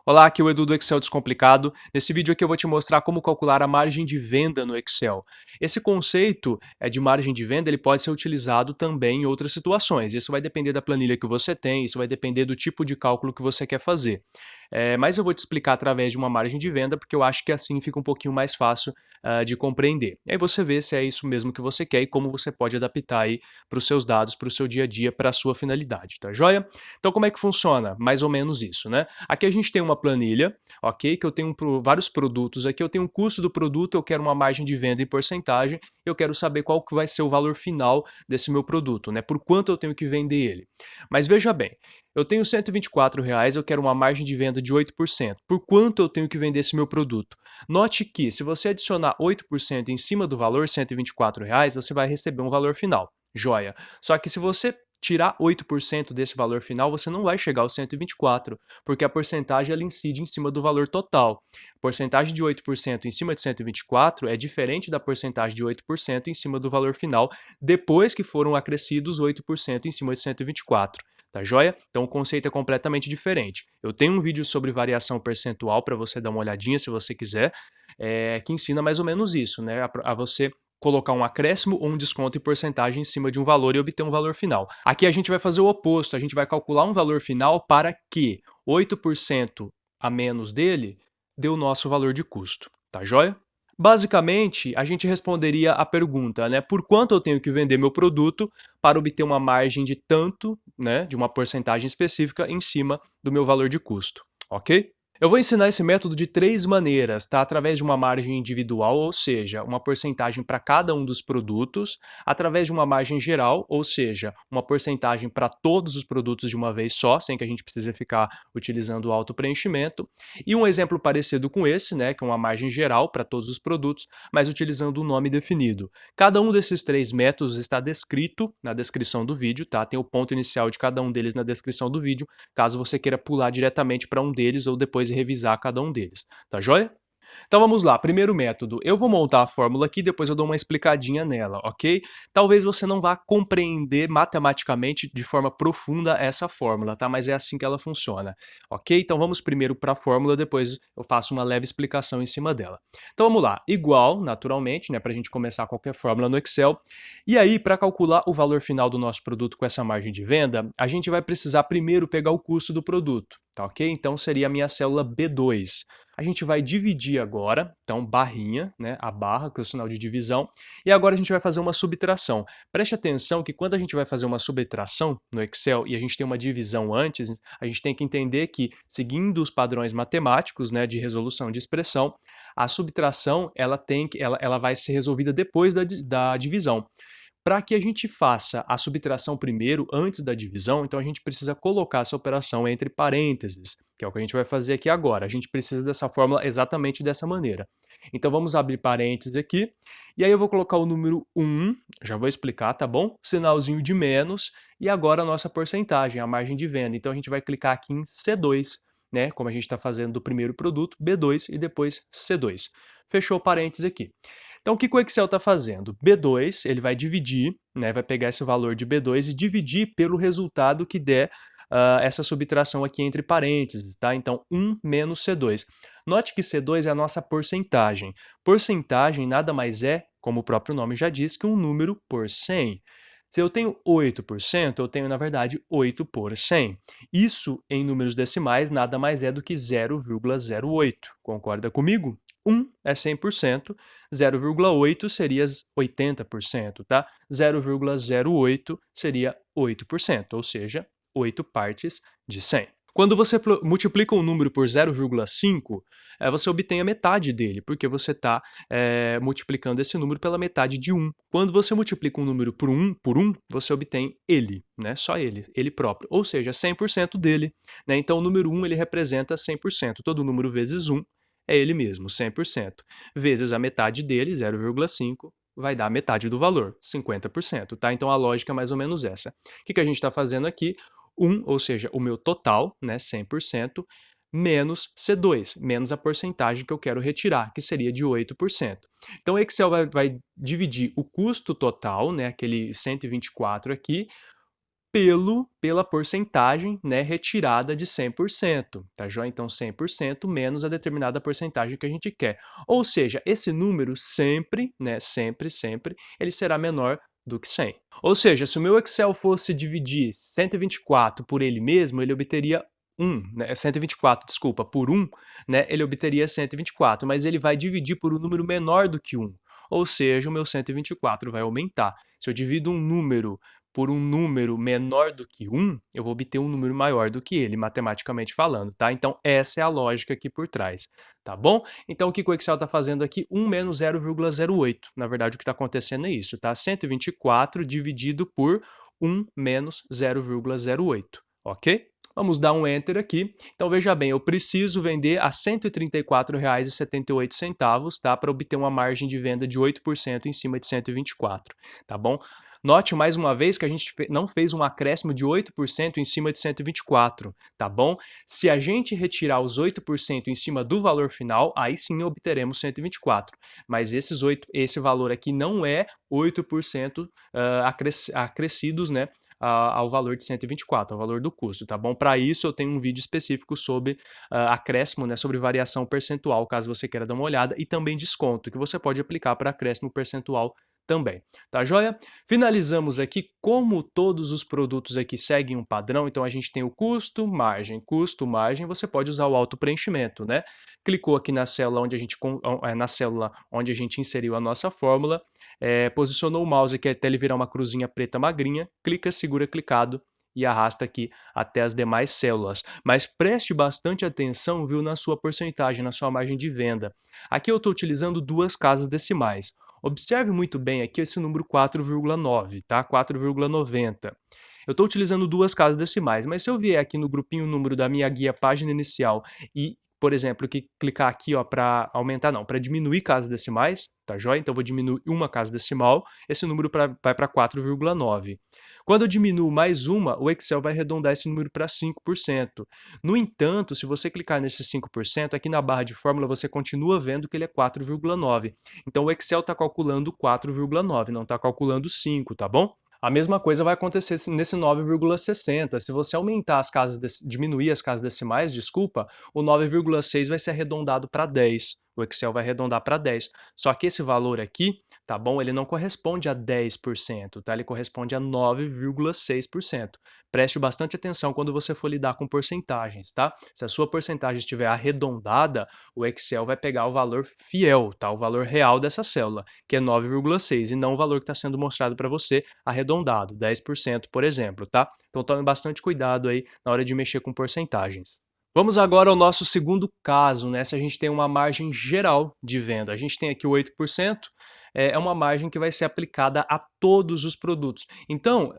Olá, aqui é o Edu do Excel Descomplicado. Nesse vídeo aqui eu vou te mostrar como calcular a margem de venda no Excel. Esse conceito de margem de venda ele pode ser utilizado também em outras situações. Isso vai depender da planilha que você tem, isso vai depender do tipo de cálculo que você quer fazer. Mas eu vou te explicar através de uma margem de venda, porque eu acho que assim fica um pouquinho mais fácil de compreender. E aí você vê se é isso mesmo que você quer e como você pode adaptar aí para os seus dados, para o seu dia a dia, para a sua finalidade, tá joia? Então como é que funciona? Mais ou menos isso, né? Aqui a gente tem uma planilha, ok? Que eu tenho vários produtos aqui, eu tenho um custo do produto, eu quero uma margem de venda em porcentagem, eu quero saber qual que vai ser o valor final desse meu produto, né? Por quanto eu tenho que vender ele. Mas veja bem, eu tenho R$ 124, eu quero uma margem de venda de 8%. Por quanto eu tenho que vender esse meu produto? Note que se você adicionar 8% em cima do valor R$ 124, você vai receber um valor final. Joia. Só que se você tirar 8% desse valor final, você não vai chegar aos 124, porque a porcentagem ela incide em cima do valor total. A porcentagem de 8% em cima de 124 é diferente da porcentagem de 8% em cima do valor final, depois que foram acrescidos 8% em cima de 124. Tá joia? Então o conceito é completamente diferente. Eu tenho um vídeo sobre variação percentual para você dar uma olhadinha se você quiser, que ensina mais ou menos isso, né? A você colocar um acréscimo ou um desconto em porcentagem em cima de um valor e obter um valor final. Aqui a gente vai fazer o oposto, a gente vai calcular um valor final para que 8% a menos dele dê o nosso valor de custo, tá joia? Basicamente, a gente responderia a pergunta, né? Por quanto eu tenho que vender meu produto para obter uma margem de tanto, né? De uma porcentagem específica em cima do meu valor de custo, ok? Eu vou ensinar esse método de três maneiras, tá? Através de uma margem individual, ou seja, uma porcentagem para cada um dos produtos, através de uma margem geral, ou seja, uma porcentagem para todos os produtos de uma vez só, sem que a gente precise ficar utilizando o autopreenchimento, e um exemplo parecido com esse, né, que é uma margem geral para todos os produtos, mas utilizando um nome definido. Cada um desses três métodos está descrito na descrição do vídeo, tá? Tem o ponto inicial de cada um deles na descrição do vídeo, caso você queira pular diretamente para um deles ou depois revisar cada um deles, tá joia? Então vamos lá, primeiro método. Eu vou montar a fórmula aqui, depois eu dou uma explicadinha nela, ok? Talvez você não vá compreender matematicamente de forma profunda essa fórmula, tá? Mas é assim que ela funciona, ok? Então vamos primeiro para a fórmula, depois eu faço uma leve explicação em cima dela. Então vamos lá, igual, naturalmente, né? Para a gente começar qualquer fórmula no Excel. E aí, para calcular o valor final do nosso produto com essa margem de venda, a gente vai precisar primeiro pegar o custo do produto, tá ok? Então seria a minha célula B2. A gente vai dividir agora, então barrinha, né, a barra, que é o sinal de divisão, e agora a gente vai fazer uma subtração. Preste atenção que quando a gente vai fazer uma subtração no Excel e a gente tem uma divisão antes, a gente tem que entender que, seguindo os padrões matemáticos, né, de resolução de expressão, a subtração ela vai ser resolvida depois da divisão. Para que a gente faça a subtração primeiro, antes da divisão, então a gente precisa colocar essa operação entre parênteses, que é o que a gente vai fazer aqui agora. A gente precisa dessa fórmula exatamente dessa maneira. Então vamos abrir parênteses aqui, e aí eu vou colocar o número 1, já vou explicar, tá bom? Sinalzinho de menos, e agora a nossa porcentagem, a margem de venda. Então a gente vai clicar aqui em C2, né? Como a gente está fazendo do primeiro produto, B2 e depois C2. Fechou o parênteses aqui. Então, o que o Excel está fazendo? B2, ele vai dividir, né, vai pegar esse valor de B2 e dividir pelo resultado que der essa subtração aqui entre parênteses, tá? Então, 1 menos C2. Note que C2 é a nossa porcentagem. Porcentagem nada mais é, como o próprio nome já diz, que um número por 100. Se eu tenho 8%, eu tenho, na verdade, 8 por 100. Isso, em números decimais, nada mais é do que 0,08. Concorda comigo? 1 é 100%, 0,8 seria 80%, tá? 0,08 seria 8%, ou seja, 8 partes de 100. Quando você multiplica um número por 0,5, você obtém a metade dele, porque você está multiplicando esse número pela metade de 1. Quando você multiplica um número por 1, você obtém ele, né? Só ele próprio, ou seja, 100% dele. Né? Então o número 1 ele representa 100%, todo número vezes 1 é ele mesmo, 100%. Vezes a metade dele, 0,5, vai dar a metade do valor, 50%, tá? Então a lógica é mais ou menos essa. O que a gente está fazendo aqui? 1, ou seja, o meu total, né, 100%, menos C2, menos a porcentagem que eu quero retirar, que seria de 8%. Então o Excel vai dividir o custo total, né, aquele 124 aqui, pela porcentagem, né, retirada de 100%, tá joia? Então 100% menos a determinada porcentagem que a gente quer. Ou seja, esse número sempre, né, sempre, ele será menor do que 100. Ou seja, se o meu Excel fosse dividir 124 por ele mesmo, ele obteria 1, né, 124, desculpa, por 1, né, ele obteria 124, mas ele vai dividir por um número menor do que 1. Ou seja, o meu 124 vai aumentar. Se eu divido um número por um número menor do que 1, eu vou obter um número maior do que ele, matematicamente falando, tá? Então, essa é a lógica aqui por trás, tá bom? Então, o que o Excel está fazendo aqui? 1 menos 0,08. Na verdade, o que está acontecendo é isso, tá? 124 dividido por 1 menos 0,08, ok? Vamos dar um Enter aqui. Então, veja bem, eu preciso vender a R$ 134,78, tá? Para obter uma margem de venda de 8% em cima de 124, tá bom? Note mais uma vez que a gente não fez um acréscimo de 8% em cima de 124, tá bom? Se a gente retirar os 8% em cima do valor final, aí sim obteremos 124. Mas esse valor aqui não é 8% acrescidos, né? Ao valor de 124, ao valor do custo, tá bom? Para isso eu tenho um vídeo específico sobre acréscimo, né, sobre variação percentual, caso você queira dar uma olhada, e também desconto, que você pode aplicar para acréscimo percentual também, tá joia? Finalizamos aqui, como todos os produtos aqui seguem um padrão, então a gente tem o custo, margem, você pode usar o autopreenchimento, né? Clicou aqui na célula onde a gente inseriu a nossa fórmula, posicionou o mouse aqui até ele virar uma cruzinha preta magrinha, clica, segura clicado e arrasta aqui até as demais células. Mas preste bastante atenção, viu, na sua porcentagem, na sua margem de venda. Aqui eu estou utilizando duas casas decimais. Observe muito bem aqui esse número 4,9, tá? 4,90. Eu estou utilizando duas casas decimais, mas se eu vier aqui no grupinho número da minha guia página inicial e, por exemplo, clicar aqui para aumentar, não, para diminuir casas decimais, tá joia? Então eu vou diminuir uma casa decimal, esse número vai para 4,9. Quando eu diminuo mais uma, o Excel vai arredondar esse número para 5%. No entanto, se você clicar nesse 5%, aqui na barra de fórmula você continua vendo que ele é 4,9. Então o Excel está calculando 4,9, não está calculando 5, tá bom? A mesma coisa vai acontecer nesse 9,60. Se você diminuir as casas decimais, desculpa, o 9,6 vai ser arredondado para 10. O Excel vai arredondar para 10. Só que esse valor aqui, tá bom? Ele não corresponde a 10%, tá? Ele corresponde a 9,6%. Preste bastante atenção quando você for lidar com porcentagens, tá? Se a sua porcentagem estiver arredondada, o Excel vai pegar o valor fiel, tá? O valor real dessa célula, que é 9,6, e não o valor que está sendo mostrado para você arredondado, 10%, por exemplo, tá? Então tome bastante cuidado aí na hora de mexer com porcentagens. Vamos agora ao nosso segundo caso, né? Se a gente tem uma margem geral de venda. A gente tem aqui o 8%, é uma margem que vai ser aplicada a todos os produtos. Então,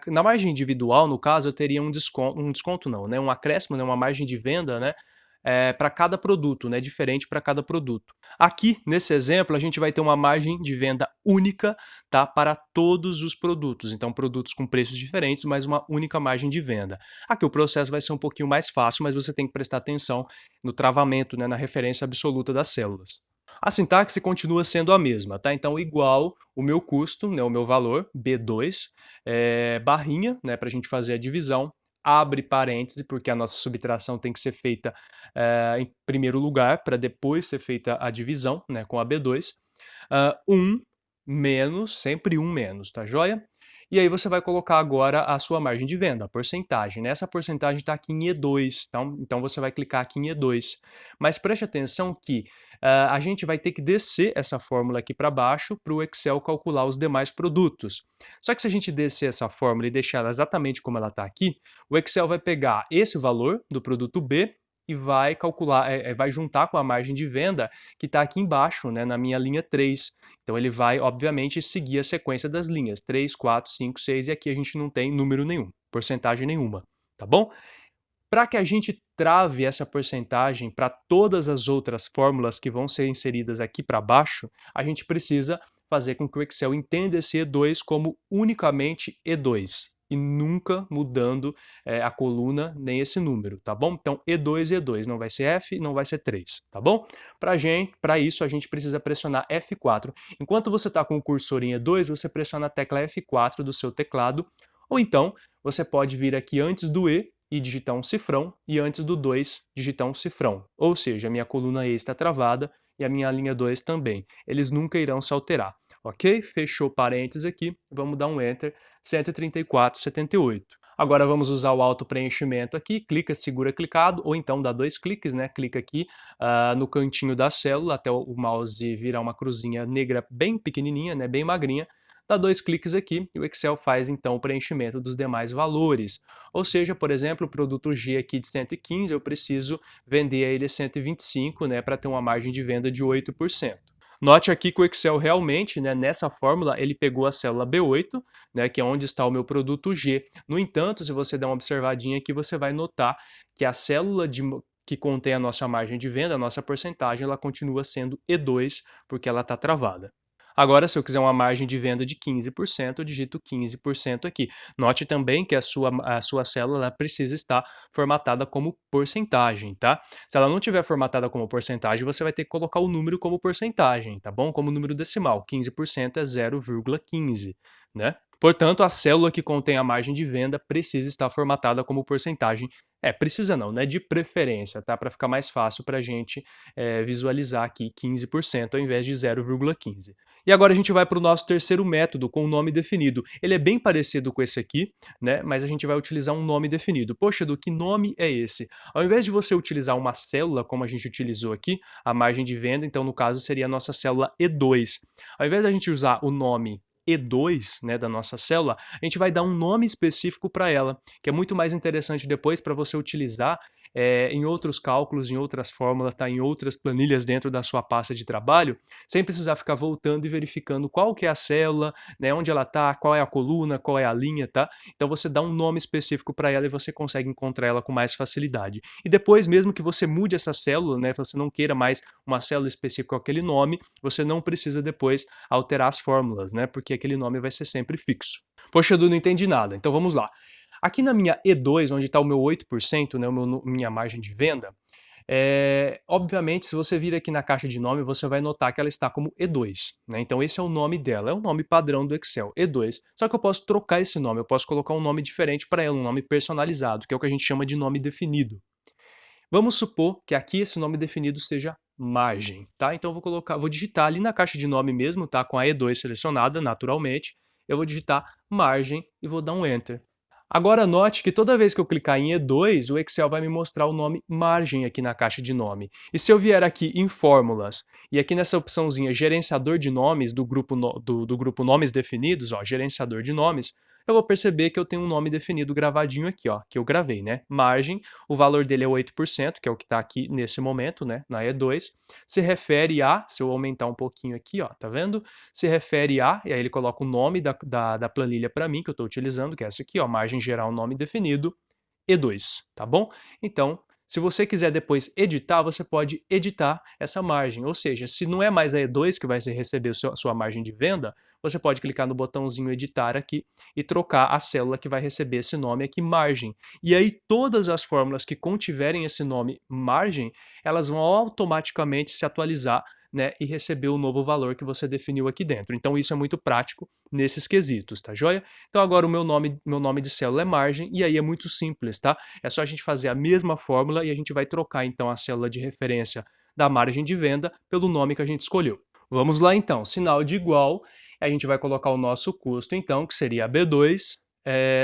na margem individual, no caso, eu teria um desconto não, né? Um acréscimo, né? Uma margem de venda, né? Para cada produto, né? Diferente para cada produto. Aqui, nesse exemplo, a gente vai ter uma margem de venda única, tá? Para todos os produtos. Então, produtos com preços diferentes, mas uma única margem de venda. Aqui o processo vai ser um pouquinho mais fácil, mas você tem que prestar atenção no travamento, né? Na referência absoluta das células. A sintaxe continua sendo a mesma, tá? Então, igual o meu custo, né? O meu valor, B2, barrinha, né? Para a gente fazer a divisão, abre parêntese, porque a nossa subtração tem que ser feita em primeiro lugar, para depois ser feita a divisão, né, com a B2. 1 menos, sempre 1 menos, tá joia? E aí você vai colocar agora a sua margem de venda, a porcentagem, né? Essa porcentagem está aqui em E2, então você vai clicar aqui em E2. Mas preste atenção que a gente vai ter que descer essa fórmula aqui para baixo para o Excel calcular os demais produtos. Só que se a gente descer essa fórmula e deixar ela exatamente como ela está aqui, o Excel vai pegar esse valor do produto B e vai calcular, vai juntar com a margem de venda que está aqui embaixo, né, na minha linha 3. Então ele vai, obviamente, seguir a sequência das linhas 3, 4, 5, 6 e aqui a gente não tem número nenhum, porcentagem nenhuma, tá bom? Para que a gente trave essa porcentagem para todas as outras fórmulas que vão ser inseridas aqui para baixo, a gente precisa fazer com que o Excel entenda esse E2 como unicamente E2 e nunca mudando a coluna nem esse número, tá bom? Então E2, E2, não vai ser F, não vai ser 3, tá bom? Para isso a gente precisa pressionar F4. Enquanto você está com o cursor em E2, você pressiona a tecla F4 do seu teclado, ou então você pode vir aqui antes do e digitar um cifrão, e antes do 2 digitar um cifrão. Ou seja, a minha coluna E está travada e a minha linha 2 também. Eles nunca irão se alterar. Ok? Fechou parênteses aqui, vamos dar um Enter, 134,78. Agora vamos usar o auto-preenchimento aqui, clica, segura clicado, ou então dá 2 cliques, né? Clica aqui no cantinho da célula, até o mouse virar uma cruzinha negra bem pequenininha, né? Bem magrinha. Dá 2 cliques aqui e o Excel faz então o preenchimento dos demais valores. Ou seja, por exemplo, o produto G aqui de 115, eu preciso vender a ele a 125, né? Para ter uma margem de venda de 8%. Note aqui que o Excel realmente, né, nessa fórmula, ele pegou a célula B8, né, que é onde está o meu produto G. No entanto, se você der uma observadinha aqui, você vai notar que a célula que contém a nossa margem de venda, a nossa porcentagem, ela continua sendo E2, porque ela está travada. Agora, se eu quiser uma margem de venda de 15%, eu digito 15% aqui. Note também que a sua célula precisa estar formatada como porcentagem, tá? Se ela não tiver formatada como porcentagem, você vai ter que colocar o número como porcentagem, tá bom? Como número decimal. 15% é 0,15, né? Portanto, a célula que contém a margem de venda precisa estar formatada como porcentagem. Precisa não, né? De preferência, tá? Para ficar mais fácil para a gente visualizar aqui 15% ao invés de 0,15. E agora a gente vai para o nosso terceiro método, com o nome definido. Ele é bem parecido com esse aqui, né? Mas a gente vai utilizar um nome definido. Poxa, Edu, que nome é esse? Ao invés de você utilizar uma célula, como a gente utilizou aqui, a margem de venda, então no caso seria a nossa célula E2. Ao invés da gente usar o nome E2, né, da nossa célula, a gente vai dar um nome específico para ela, que é muito mais interessante depois para você utilizar em outros cálculos, em outras fórmulas, tá? Em outras planilhas dentro da sua pasta de trabalho, sem precisar ficar voltando e verificando qual que é a célula, né, onde ela está, qual é a coluna, qual é a linha, tá? Então você dá um nome específico para ela e você consegue encontrar ela com mais facilidade. E depois, mesmo que você mude essa célula, né, você não queira mais uma célula específica com aquele nome, você não precisa depois alterar as fórmulas, né, porque aquele nome vai ser sempre fixo. Poxa, Edu, não entendi nada. Então vamos lá. Aqui na minha E2, onde está o meu 8%, né, minha margem de venda, obviamente, se você vir aqui na caixa de nome, você vai notar que ela está como E2. Né? Então esse é o nome dela, é o nome padrão do Excel, E2. Só que eu posso trocar esse nome, eu posso colocar um nome diferente para ela, um nome personalizado, que é o que a gente chama de nome definido. Vamos supor que aqui esse nome definido seja margem, tá? Então eu vou digitar ali na caixa de nome mesmo, tá? Com a E2 selecionada naturalmente, eu vou digitar margem e vou dar um Enter. Agora note que toda vez que eu clicar em E2, o Excel vai me mostrar o nome margem aqui na caixa de nome. E se eu vier aqui em fórmulas, e aqui nessa opçãozinha gerenciador de nomes do grupo nomes definidos, ó, gerenciador de nomes, eu vou perceber que eu tenho um nome definido gravadinho aqui, ó, que eu gravei, né? Margem, o valor dele é 8%, que é o que está aqui nesse momento, né? Na E2, se refere a, se eu aumentar um pouquinho aqui, ó, tá vendo? Se refere a, e aí ele coloca o nome da planilha para mim, que eu estou utilizando, que é essa aqui, ó, margem geral, nome definido, E2, tá bom? Então, se você quiser depois editar, você pode editar essa margem, ou seja, se não é mais a E2 que vai receber a sua margem de venda, você pode clicar no botãozinho editar aqui e trocar a célula que vai receber esse nome aqui, margem. E aí todas as fórmulas que contiverem esse nome margem, elas vão automaticamente se atualizar, né, e receber o novo valor que você definiu aqui dentro. Então isso é muito prático nesses quesitos, tá joia? Então agora o meu nome de célula é margem e aí é muito simples, tá? É só a gente fazer a mesma fórmula e a gente vai trocar então a célula de referência da margem de venda pelo nome que a gente escolheu. Vamos lá então, sinal de igual, a gente vai colocar o nosso custo então, que seria B2,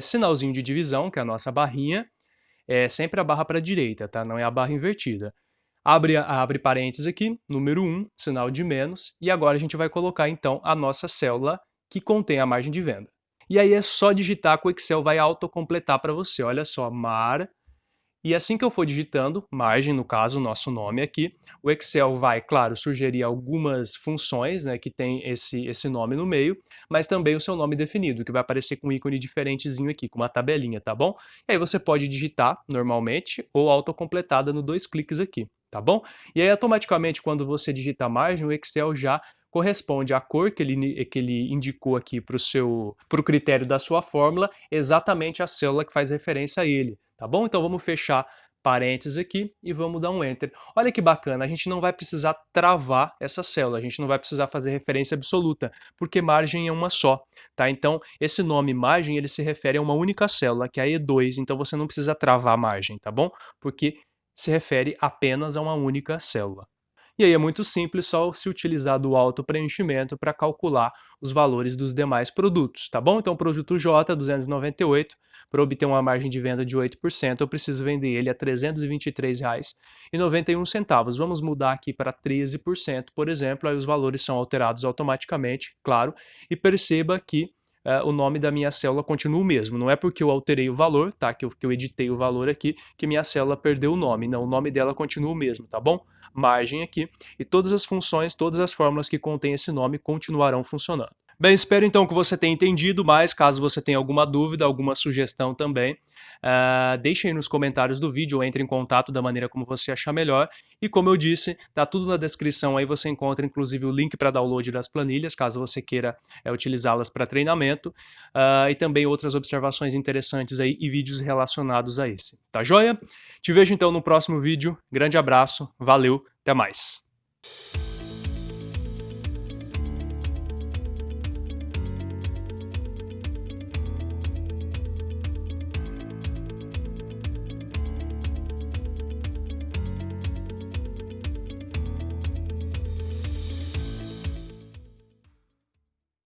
sinalzinho de divisão, que é a nossa barrinha, sempre a barra para a direita, tá? Não é a barra invertida. Abre parênteses aqui, número 1, sinal de menos, e agora a gente vai colocar então a nossa célula que contém a margem de venda. E aí é só digitar que o Excel vai autocompletar para você, olha só, mar, e assim que eu for digitando, margem, no caso, o nosso nome aqui, o Excel vai, claro, sugerir algumas funções, né, que tem esse nome no meio, mas também o seu nome definido, que vai aparecer com um ícone diferentezinho aqui, com uma tabelinha, tá bom? E aí você pode digitar normalmente ou autocompletada no 2 cliques aqui, tá bom? E aí automaticamente quando você digita a margem, o Excel já corresponde à cor que ele indicou aqui para o critério da sua fórmula, exatamente a célula que faz referência a ele, tá bom? Então vamos fechar parênteses aqui e vamos dar um Enter. Olha que bacana, a gente não vai precisar travar essa célula, a gente não vai precisar fazer referência absoluta, porque margem é uma só, tá? Então, esse nome margem, ele se refere a uma única célula, que é a E2, então você não precisa travar a margem, tá bom? Porque se refere apenas a uma única célula. E aí é muito simples, só se utilizar do auto-preenchimento para calcular os valores dos demais produtos, tá bom? Então, o produto J, 298, para obter uma margem de venda de 8%, eu preciso vender ele a R$ 323,91. Vamos mudar aqui para 13%, por exemplo, aí os valores são alterados automaticamente, claro, e perceba que o nome da minha célula continua o mesmo. Não é porque eu alterei o valor, tá? Que eu editei o valor aqui, que minha célula perdeu o nome. Não, o nome dela continua o mesmo, tá bom? Margem aqui, e todas as funções, todas as fórmulas que contêm esse nome continuarão funcionando. Bem, espero então que você tenha entendido, mas caso você tenha alguma dúvida, alguma sugestão também, deixe aí nos comentários do vídeo ou entre em contato da maneira como você achar melhor. E como eu disse, tá tudo na descrição aí, você encontra inclusive o link para download das planilhas, caso você queira utilizá-las para treinamento, e também outras observações interessantes aí e vídeos relacionados a esse. Tá joia? Te vejo então no próximo vídeo, grande abraço, valeu, até mais!